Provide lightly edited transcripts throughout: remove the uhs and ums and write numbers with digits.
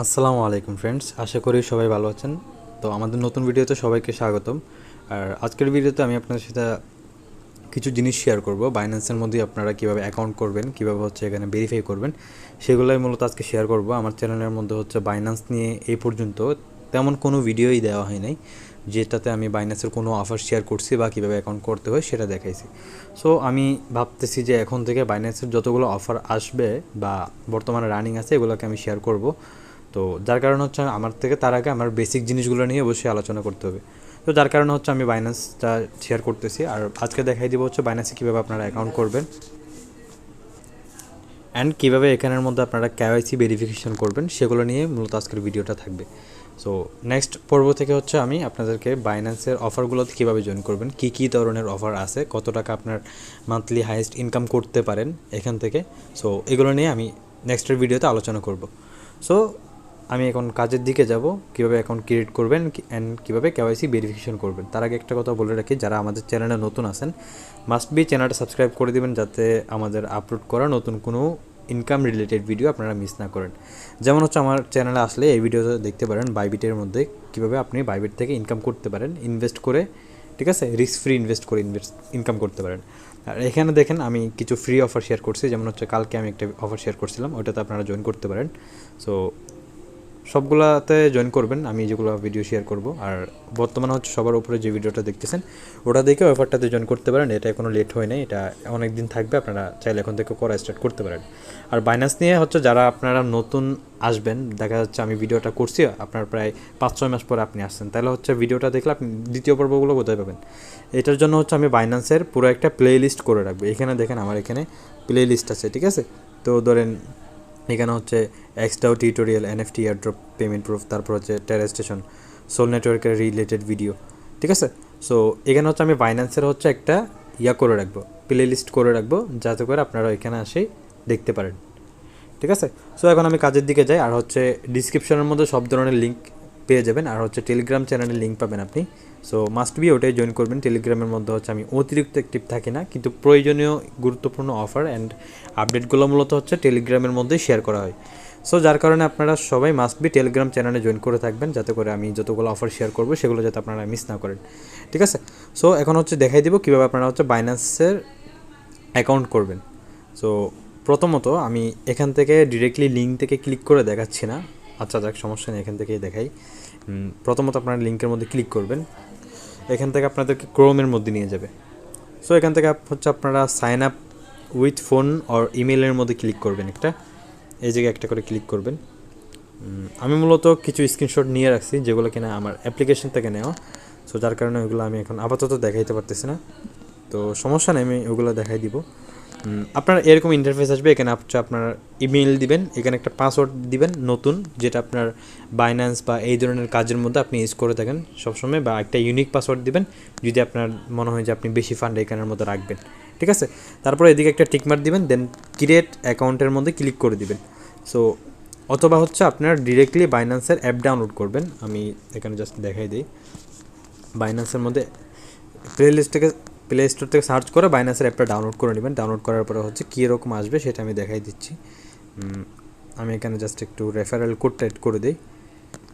আসসালামু আলাইকুম ফ্রেন্ডস, আশা করি সবাই ভালো আছেন। তো আমাদের নতুন ভিডিওতে সবাইকে স্বাগতম। আর আজকের ভিডিওতে আমি আপনাদের সাথে কিছু জিনিস শেয়ার করব। বাইন্যান্সের মধ্যে আপনারা কীভাবে অ্যাকাউন্ট করবেন, কীভাবে এখানে ভেরিফাই করবেন, সেগুলোই মূলত আজকে শেয়ার করব। আমার চ্যানেলের মধ্যে বাইন্যান্স নিয়ে এই পর্যন্ত তেমন কোনো ভিডিওই দেওয়া হয় নাই যেটাতে আমি বাইন্যান্সের কোনো অফার শেয়ার করছি বা কীভাবে অ্যাকাউন্ট করতে হয় সেটা দেখাইছি। সো আমি ভাবতেছি যে এখন থেকে বাইন্যান্সের যতগুলো অফার আসবে বা বর্তমানে রানিং আছে এগুলোকে আমি শেয়ার করব। তো যার কারণে আমার থেকে তার আগে আমার বেসিক জিনিসগুলো নিয়ে অবশ্যই আলোচনা করতে হবে। তো যার কারণে আমি বাইন্যান্সটা শেয়ার করতেছি। আর আজকে দেখাই দিব বাইন্যান্সে কীভাবে আপনারা অ্যাকাউন্ট করবেন অ্যান্ড কীভাবে এখানের মধ্যে আপনারা KYC ভেরিফিকেশন করবেন, সেগুলো নিয়ে মূলত আজকের ভিডিওটা থাকবে। সো নেক্সট পর্ব থেকে আমি আপনাদেরকে বাইন্যান্সের অফারগুলোতে কীভাবে জয়েন করবেন, কী কী ধরনের অফার আছে, কত টাকা আপনার মান্থলি হাইয়েস্ট ইনকাম করতে পারেন এখান থেকে। সো এগুলো নিয়ে আমি নেক্সটের ভিডিওতে আলোচনা করব। সো আমি এখন কাজের দিকে যাব, কীভাবে অ্যাকাউন্ট ক্রিয়েট করবেন অ্যান্ড কীভাবে KYC ভেরিফিকেশন করবেন। তার আগে একটা কথা বলে রাখি, যারা আমাদের চ্যানেলে নতুন আছেন মাস্ট বি চ্যানেলটা সাবস্ক্রাইব করে দেবেন, যাতে আমাদের আপলোড করা নতুন কোনো ইনকাম রিলেটেড ভিডিও আপনারা মিস না করেন। যেমন আমার চ্যানেলে আসলে এই ভিডিওতে দেখতে পারেন বাইবিটের মধ্যে কীভাবে আপনি বাইবিট থেকে ইনকাম করতে পারেন ইনভেস্ট করে, ঠিক আছে, রিস্ক ফ্রি ইনভেস্ট করে ইনকাম করতে পারেন। আর এখানে দেখেন আমি কিছু ফ্রি অফার শেয়ার করছি, যেমন কালকে আমি একটা অফার শেয়ার করছিলাম, ওইটাতে আপনারা জয়েন করতে পারেন। সো সবগুলাতে জয়েন করবেন আমি যেগুলো ভিডিও শেয়ার করব। আর বর্তমানে সবার উপরে যে ভিডিওটা দেখতেছেন ওটা দেখে অফারটাতে জয়েন করতে পারেন। এটা কোনো লেট হয় নাই, এটা অনেক দিন থাকবে, আপনারা চাইলে এখন থেকে করা স্টার্ট করতে পারেন। আর বাইন্যান্স নিয়ে যারা আপনারা নতুন আসবেন, দেখা যাচ্ছে আমি ভিডিওটা করছি আপনার প্রায় 5-6 মাস পরে আপনি আসছেন, তাহলে ভিডিওটা দেখলে আপনি দ্বিতীয় পর্বগুলো কোথায় পাবেন। এটার জন্য আমি বাইন্যান্সের পুরো একটা প্লে লিস্ট করে রাখবো। এখানে দেখেন আমার এখানে প্লে লিস্ট আছে, ঠিক আছে। তো ধরেন এখানে এক্সটাও tutorial, NFT airdrop, payment proof, তারপর টেরা স্টেশন, সোল নেটওয়ার্কের রিলেটেড ভিডিও, ঠিক আছে। সো এখানে আমি বাইন্যান্সের একটা করে রাখবো, প্লে লিস্ট করে রাখবো, যাতে করে আপনারা এখানে আসেই দেখতে পারেন, ঠিক আছে। সো এখন আমি কাজের দিকে যাই। আর ডিসক্রিপশনের মধ্যে সব ধরনের লিঙ্ক পেয়ে যাবেন। আর টেলিগ্রাম চ্যানেলের লিঙ্ক পাবেন আপনি। সো মাস্ট বি ওটাই জয়েন করবেন। টেলিগ্রামের মধ্যে আমি অতিরিক্ত অ্যাক্টিভ থাকি না, কিন্তু প্রয়োজনীয় গুরুত্বপূর্ণ অফার অ্যান্ড আপডেটগুলো মূলত টেলিগ্রামের মধ্যেই শেয়ার করা হয়। সো যার কারণে আপনারা সবাই মাস্ট বি টেলিগ্রাম চ্যানেলে জয়েন করে থাকবেন, যাতে করে আমি যতগুলো অফার শেয়ার করবো সেগুলো যাতে আপনারা মিস না করেন, ঠিক আছে। সো এখন দেখাই দিব কীভাবে আপনারা বাইন্যান্সের অ্যাকাউন্ট করবেন। সো প্রথমত আমি এখান থেকে ডিরেক্টলি লিঙ্ক থেকে ক্লিক করে দেখাচ্ছি না, আচ্ছা যাক, সমস্যা নেই, এখান থেকেই দেখাই। প্রথমত আপনারা লিঙ্কের মধ্যে ক্লিক করবেন, এখান থেকে আপনাদেরকে ক্রোমের মধ্যে নিয়ে যাবে। সো এখান থেকে আপনারা sign up with phone or ইমেলের মধ্যে ক্লিক করবেন, এই জায়গায় একটা করে ক্লিক করবেন। আমি মূলত কিছু স্ক্রিনশট নিয়ে রাখছি যেগুলো কিনা আমার অ্যাপ্লিকেশন থেকে নেওয়া। সো যার কারণে ওইগুলো আমি এখন আপাতত দেখাইতে পারতেছি না, তো সমস্যা নেই, আমি ওগুলো দেখাই দিব। আপনার এরকম ইন্টারফেস আসবে, এখানে আপনার ইমেল দিবেন, এখানে একটা পাসওয়ার্ড দিবেন নতুন, যেটা আপনার বাইন্যান্স বা এই ধরনের কাজের মধ্যে আপনি ইউজ করে থাকেন সবসময়, বা একটা ইউনিক পাসওয়ার্ড দিবেন যদি আপনার মনে হয় যে আপনি বেশি ফান্ড এখানের মধ্যে রাখবেন, ঠিক আছে। তারপরে এদিকে একটা টিকমার্ক দিবেন, দেন ক্রিয়েট অ্যাকাউন্টের মধ্যে ক্লিক করে দিবেন। সো অথবা আপনার ডিরেক্টলি বাইন্যান্সের অ্যাপ ডাউনলোড করবেন। আমি এখানে জাস্ট দেখাই দিই, বাইন্যান্সের মধ্যে প্লে স্টোর থেকে সার্চ করে বাইন্যান্সের অ্যাপটা ডাউনলোড করে নেবেন। ডাউনলোড করার পরে কী রকম আসবে সেটা আমি দেখাই দিচ্ছি। আমি এখানে জাস্ট একটু রেফারেল কোডটা এড করে দিই,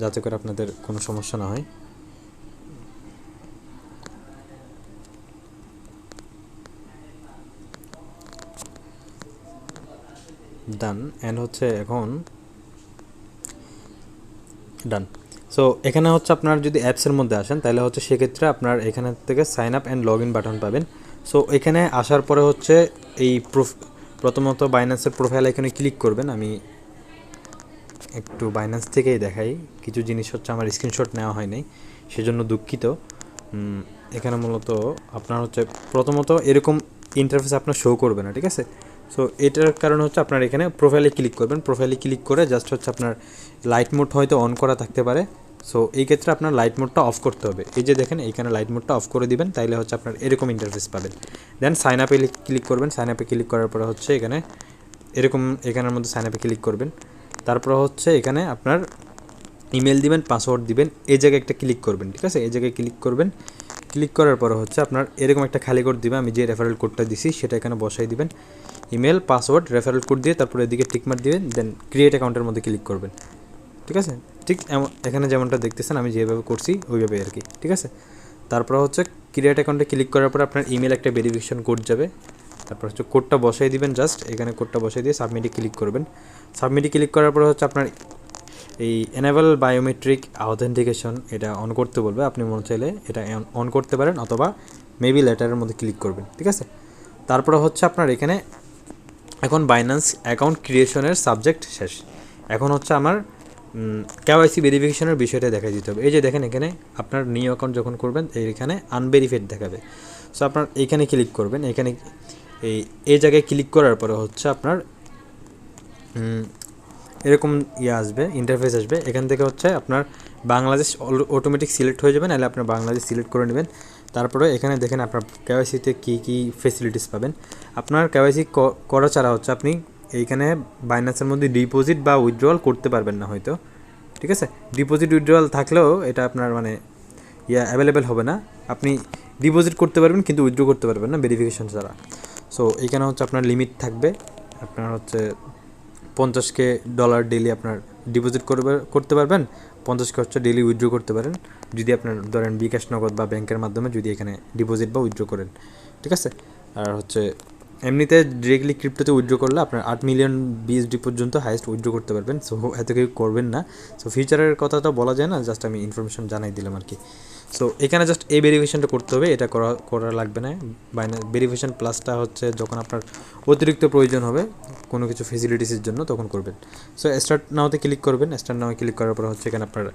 যাতে করে আপনাদের কোনো সমস্যা না হয়। ডান, অ্যান্ড এখন ডান। সো এখানে আপনার যদি অ্যাপসের মধ্যে আসেন, তাহলে সেক্ষেত্রে আপনার এখানে থেকে sign up and log in button পাবেন। সো এখানে আসার পরে এই প্রথমত বাইন্যান্সের প্রোফাইল এখানে ক্লিক করবেন। আমি একটু বাইন্যান্স থেকেই দেখাই, কিছু জিনিস আমার স্ক্রিনশট নেওয়া হয়নি, সেজন্য দুঃখিত। এখানে মূলত আপনার প্রথমত এরকম ইন্টারফেস আপনার শো করবে না, ঠিক আছে। সো এটার কারণ আপনার এখানে প্রোফাইলে ক্লিক করবেন। প্রোফাইলে ক্লিক করে জাস্ট আপনার লাইট মোড হয়তো অন করা থাকতে পারে। সো এই ক্ষেত্রে আপনার লাইট মোডটা অফ করতে হবে। এই যে দেখেন এখানে লাইট মোডটা অফ করে দিবেন, তাইলে আপনার এরকম ইন্টারফেস পাবেন। দেন সাইন আপে ক্লিক করবেন। সাইন আপে ক্লিক করার পরে এখানে এরকম এখানের মধ্যে সাইন আপে ক্লিক করবেন। তারপর এখানে আপনার ইমেল দিবেন, পাসওয়ার্ড দিবেন, এই জায়গায় একটা ক্লিক করবেন, ঠিক আছে। এই জায়গায় ক্লিক করবেন। ক্লিক করার পরে আপনার এরকম একটা খালি কোড দিবে, আমি যে রেফারেল কোডটা দিছি সেটা এখানে বসাই দিবেন। ইমেল, পাসওয়ার্ড, রেফারেল কোড দিয়ে তারপরে এদিকে টিকমার্ক দিবেন, দেন ক্রিয়েট অ্যাকাউন্টের মধ্যে ক্লিক করবেন। ঠিক আছে, ঠিক এখানে যেমনটা দেখতেছেন আমি যেভাবে করছি ওইভাবে আর কি। ঠিক আছে, তারপর হচ্ছে ক্রিয়েট অ্যাকাউন্টে ক্লিক করার পর আপনার ইমেল একটা ভেরিফিকেশন কোড যাবে, তারপর হচ্ছে কোডটা বসাই দিবেন, জাস্ট এখানে কোডটা বসাই দিয়ে সাবমিটে ক্লিক করবেন। সাবমিটে ক্লিক করার পর হচ্ছে আপনার এই এনেবল বায়োমেট্রিক অথেন্টিকেশন এটা অন করতে বলবে, আপনি মনে চাইলে এটা অন করতে পারেন অথবা মেবি লেটারের মধ্যে ক্লিক করবেন। ঠিক আছে, তারপরে হচ্ছে আপনার এখানে এখন বাইন্যান্স অ্যাকাউন্ট ক্রিয়েশনের সাবজেক্ট শেষ। এখন হচ্ছে আমার KYC ভেরিফিকেশনের বিষয়টা দেখা দিতে হবে। এই যে দেখেন এখানে আপনার নিউ অ্যাকাউন্ট যখন করবেন এখানে আনভেরিফাইড দেখাবে। সো আপনার এইখানে ক্লিক করবেন, এখানে এই জায়গায় ক্লিক করার পরে হচ্ছে আপনার এরকম আসবে, ইন্টারফেস আসবে। এখান থেকে হচ্ছে আপনার বাংলাদেশ অটোমেটিক সিলেক্ট হয়ে যাবে, নাহলে আপনার বাংলাদেশ সিলেক্ট করে নেবেন। তারপরে এখানে দেখেন আপনার KYCতে কী ফেসিলিটিস পাবেন। আপনার KYC করা ছাড়া হচ্ছে আপনি এইখানে বাইন্যান্সের মধ্যে ডিপোজিট বা উইথড্রয়াল করতে পারবেন না হয়তো। ঠিক আছে, ডিপোজিট উইথড্রয়াল থাকলেও এটা আপনার মানে অ্যাভেলেবেল হবে না। আপনি ডিপোজিট করতে পারবেন কিন্তু উইথড্র করতে পারবেন না ভেরিফিকেশন ছাড়া। সো এখানে হচ্ছে আপনার লিমিট থাকবে, আপনার হচ্ছে $50,000 ডেইলি আপনার ডিপোজিট করতে পারবেন, 50K হচ্ছে ডেইলি উইথড্র করতে পারেন যদি আপনার ধরেন বিকাশ নগদ বা ব্যাংকের মাধ্যমে যদি এখানে ডিপোজিট বা উইথড্র করেন। ঠিক আছে, আর হচ্ছে এমনিতে ডিরেক্টলি ক্রিপ্টোতে উইথড্র করলে আপনার 8 মিলিয়ন BSD পর্যন্ত হাইয়েস্ট উইথড্র করতে পারবেন। সো এত কেউ করবেন না। সো ফিউচারের কথা তো বলা যায় না, জাস্ট আমি ইনফরমেশন জানাই দিলাম আর কি। সো এখানে জাস্ট এই ভেরিফিকেশনটা করতে হবে, এটা করা লাগবে না। ভেরিফিকেশন প্লাসটা হচ্ছে যখন আপনার অতিরিক্ত প্রয়োজন হবে কোনো কিছু ফেসিলিটিসের জন্য তখন করবেন। সো স্টার্ট নাওতে ক্লিক করবেন, স্টার্ট নাও ক্লিক করার পর হচ্ছে এখানে আপনার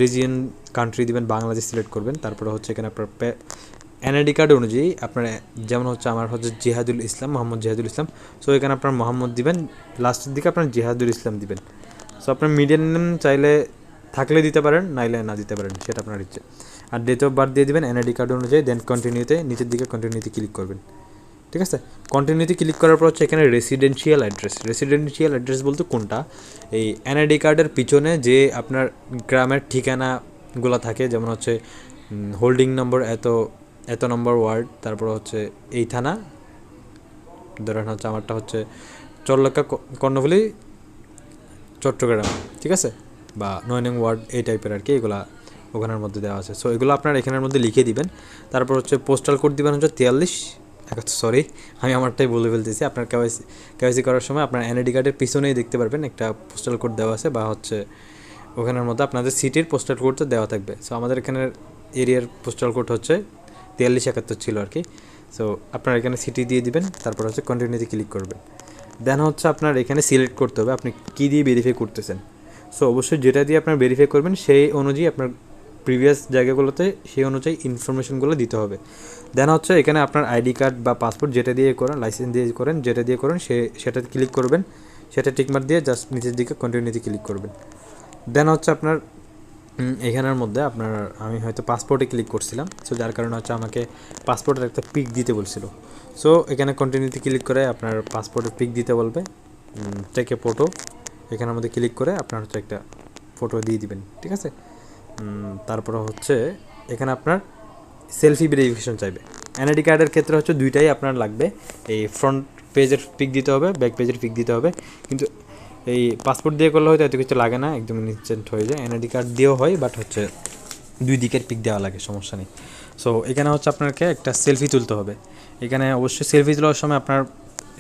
রিজিয়ন কান্ট্রি দিবেন, বাংলাদেশ সিলেক্ট করবেন। তারপরে হচ্ছে এখানে আপনার NID কার্ড অনুযায়ী আপনার যেমন হচ্ছে আমার হচ্ছে জিহাদুল ইসলাম, মোহাম্মদ জিহাদুল ইসলাম। সো এখানে আপনার মোহাম্মদ দিবেন, লাস্টের দিকে আপনার জিহাদুল ইসলাম দিবেন। সো আপনার মিডিয়াম নেম চাইলে থাকলে দিতে পারেন, নাইলে না দিতে পারেন, সেটা আপনার ইচ্ছে। আর ডেট অফ বার্থ দিয়ে দেবেন NID কার্ড অনুযায়ী, দেন কন্টিনিউতে নিচের দিকে কন্টিনিউতে ক্লিক করবেন। ঠিক আছে, কন্টিনিউতে ক্লিক করার পর হচ্ছে এখানে রেসিডেন্সিয়াল অ্যাড্রেস বলতে কোনটা, এই NID কার্ডের পিছনে যে আপনার গ্রামের ঠিকানাগুলো থাকে, যেমন হচ্ছে হোল্ডিং নম্বর এত নম্বর ওয়ার্ড, তারপর হচ্ছে এই থানা, ধরেন হচ্ছে আমারটা হচ্ছে চরলক্কা কর্ণফুলী চট্টগ্রাম। ঠিক আছে, বা 9 নং ওয়ার্ড এই টাইপের আর কি, এগুলা ওখানের মধ্যে দেওয়া আছে। সো এগুলো আপনার এখানের মধ্যে লিখে দিবেন। তারপর হচ্ছে পোস্টাল কোড দিবেন হচ্ছে 43, সরি আমি আমারটাই বলে ফেলতেছি। আপনার KYC করার সময় আপনার NID কার্ডের পিছনেই দেখতে পারবেন একটা পোস্টাল কোড দেওয়া আছে, বা হচ্ছে ওখানের মধ্যে আপনাদের সিটির পোস্টাল কোডটা দেওয়া থাকবে। সো আমাদের এখানের এরিয়ার পোস্টাল কোড হচ্ছে 4371 ছিল আর কি। সো আপনার এখানে সিটি দিয়ে দিবেন, তারপর হচ্ছে কন্টিনিউতে ক্লিক করবেন। দেন হচ্ছে আপনার এখানে সিলেক্ট করতে হবে আপনি কী দিয়ে ভেরিফাই করতেছেন। সো অবশ্যই যেটা দিয়ে আপনার ভেরিফাই করবেন সেই অনুযায়ী আপনার প্রিভিয়াস জায়গাগুলোতে সেই অনুযায়ী ইনফরমেশনগুলো দিতে হবে। দেন হচ্ছে এখানে আপনার ID কার্ড বা পাসপোর্ট যেটা দিয়ে করেন, লাইসেন্স দিয়ে করেন, যেটা দিয়ে করেন সেটাতে ক্লিক করবেন, সেটা টিকমার্ক দিয়ে জাস্ট নিচের দিকে কন্টিনিউতে ক্লিক করবেন। দেন হচ্ছে আপনার এখানের মধ্যে আপনার আমি হয়তো পাসপোর্টে ক্লিক করছিলাম, সো যার কারণে হচ্ছে আমাকে পাসপোর্টের একটা পিক দিতে বলছিল। সো এখানে কন্টিনিউতে ক্লিক করে আপনার পাসপোর্টের পিক দিতে বলবে, টেক এ ফটো, এখানের মধ্যে ক্লিক করে আপনার হচ্ছে একটা ফটো দিয়ে দিবেন। ঠিক আছে, তারপরে হচ্ছে এখানে আপনার সেলফি ভেরিফিকেশন চাইবে। NID কার্ডের ক্ষেত্রে হচ্ছে দুইটাই আপনার লাগবে, এই ফ্রন্ট পেজের পিক দিতে হবে, ব্যাক পেজের পিক দিতে হবে। কিন্তু এই পাসপোর্ট দিয়ে করলে হয়তো এত কিছু লাগে না, একদম ইনস্ট্যান্ট হয়ে যায়। NID কার্ড দিয়েও হয়, বাট হচ্ছে দুই দিকের পিক দেওয়া লাগে, সমস্যা নেই। সো এখানে হচ্ছে আপনাকে একটা সেলফি তুলতে হবে। এখানে অবশ্যই সেলফি তোলার সময় আপনার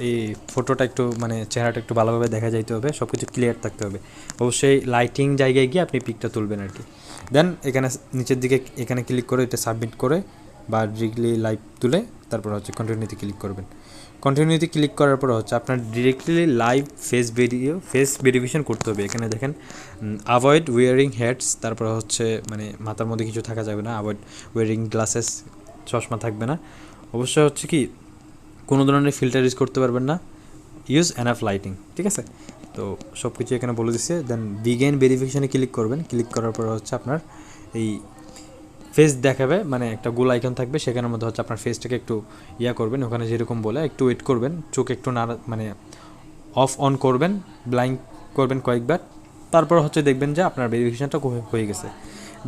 এই ফটোটা একটু মানে চেহারাটা একটু ভালোভাবে দেখা যাইতে হবে, সব কিছু ক্লিয়ার থাকতে হবে। অবশ্যই লাইটিং জায়গায় গিয়ে আপনি পিকটা তুলবেন আর কি। দেন এখানে নিচের দিকে এখানে ক্লিক করে এটা সাবমিট করে বা ডিরেক্টলি লাইভ তুলে তারপর হচ্ছে কন্টিনিউতে ক্লিক করবেন। কন্টিনিউতে ক্লিক করার পর হচ্ছে আপনার ডিরেক্টলি লাইভ ফেস ভেরিফিকেশন করতে হবে। এখানে দেখেন অ্যাভয়েড ওয়ারিং হেডস, তারপর হচ্ছে মানে মাথার মধ্যে কিছু থাকা যাবে না, অ্যাভয়েড ওয়ারিং গ্লাসেস, চশমা থাকবে না। অবশ্যই হচ্ছে কি কোনো ধরনের ফিল্টার ইউজ করতে পারবেন না, ইউজ এনাফ লাইটিং। ঠিক আছে, তো সব কিছু এখানে বলে দিচ্ছে। দেন বিগেন ভেরিফিকেশনে ক্লিক করবেন, ক্লিক করার পর হচ্ছে আপনার এই ফেস দেখাবে, মানে একটা গোল আইকন থাকবে, সেখানের মধ্যে হচ্ছে আপনার ফেসটাকে একটু করবেন, ওখানে যেরকম বলে একটু ওয়েট করবেন, চোখ একটু না মানে অফ অন করবেন, ব্লাইঙ্ক করবেন কয়েকবার, তারপর হচ্ছে দেখবেন যে আপনার ভেরিফিকেশনটা হয়ে গেছে।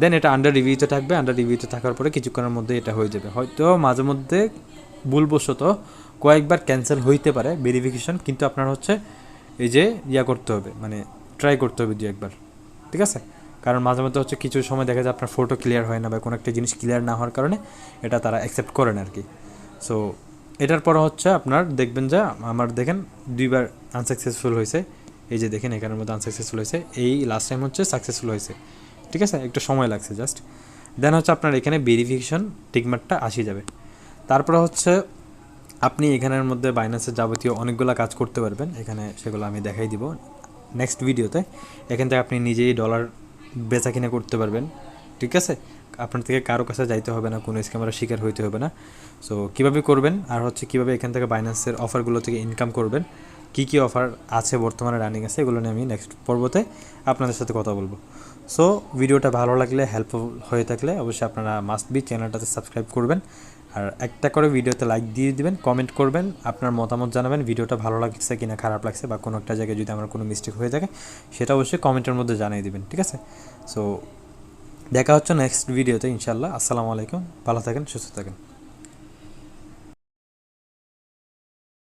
দেন এটা আন্ডার রিভিউতে থাকবে, আন্ডার রিভিউতে থাকার পরে কিছুক্ষণের মধ্যে এটা হয়ে যাবে। হয়তো মাঝে মধ্যে ভুলবশত কয়েকবার ক্যান্সেল হইতে পারে ভেরিফিকেশন, কিন্তু আপনার হচ্ছে এই যে করতে হবে, মানে ট্রাই করতে হবে 2 একবার। ঠিক ঠিক আছে। কারণ মাঝে মধ্যে হচ্ছে কিছু সময় দেখা যায় আপনার ফটো ক্লিয়ার হয় না বা কোনো একটা জিনিস ক্লিয়ার না হওয়ার কারণে এটা তারা অ্যাকসেপ্ট করে না আর কি। সো এটার পর হচ্ছে আপনার দেখবেন যে আমার দেখেন 2বার আনসাকসেসফুল হয়েছে, এই যে দেখেন এখানের মধ্যে আনসাকসেসফুল হয়েছে, এই লাস্ট টাইম হচ্ছে সাকসেসফুল হয়েছে, ঠিক আছে, একটু সময় লাগছে জাস্ট। দেন হচ্ছে আপনার এখানে ভেরিফিকেশন টিকমার্কটা আসি যাবে। তারপরে হচ্ছে আপনি এখানের মধ্যে বাইন্যান্সের যাবতীয় অনেকগুলো কাজ করতে পারবেন, এখানে সেগুলো আমি দেখাই দিব নেক্সট ভিডিওতে। এখান থেকে আপনি নিজেই ডলার বেচা কিনা করতে পারবেন, ঠিক আছে, আপনার থেকে কারো কাছে যাইতে হবে না, কোনো স্ক্যামারের শিকার হইতে হবে না। সো কীভাবে করবেন আর হচ্ছে কীভাবে এখান থেকে বাইন্যান্সের অফারগুলো থেকে ইনকাম করবেন, কী কী অফার আছে বর্তমানে রানিং আছে, এগুলো নিয়ে আমি নেক্সট পর্বতে আপনাদের সাথে কথা বলবো। সো ভিডিওটা ভালো লাগলে, হেল্পফুল হয়ে থাকলে অবশ্যই আপনারা মাস্ট বি চ্যানেলটাতে সাবস্ক্রাইব করবেন, আর একটা করে ভিডিওতে লাইক দিয়ে দিবেন, কমেন্ট করবেন, আপনার মতামত জানাবেন ভিডিওটা ভালো লাগছে কিনা খারাপ লাগছে, বা কোনো একটা জায়গায় যদি আমার কোনো মিস্টেক হয়ে থাকে সেটা অবশ্যই কমেন্টের মধ্যে জানিয়ে দিবেন, ঠিক আছে। সো দেখা হচ্ছে নেক্সট ভিডিওতে ইনশাআল্লাহ। আসসালামু আলাইকুম, ভালো থাকেন, সুস্থ থাকেন।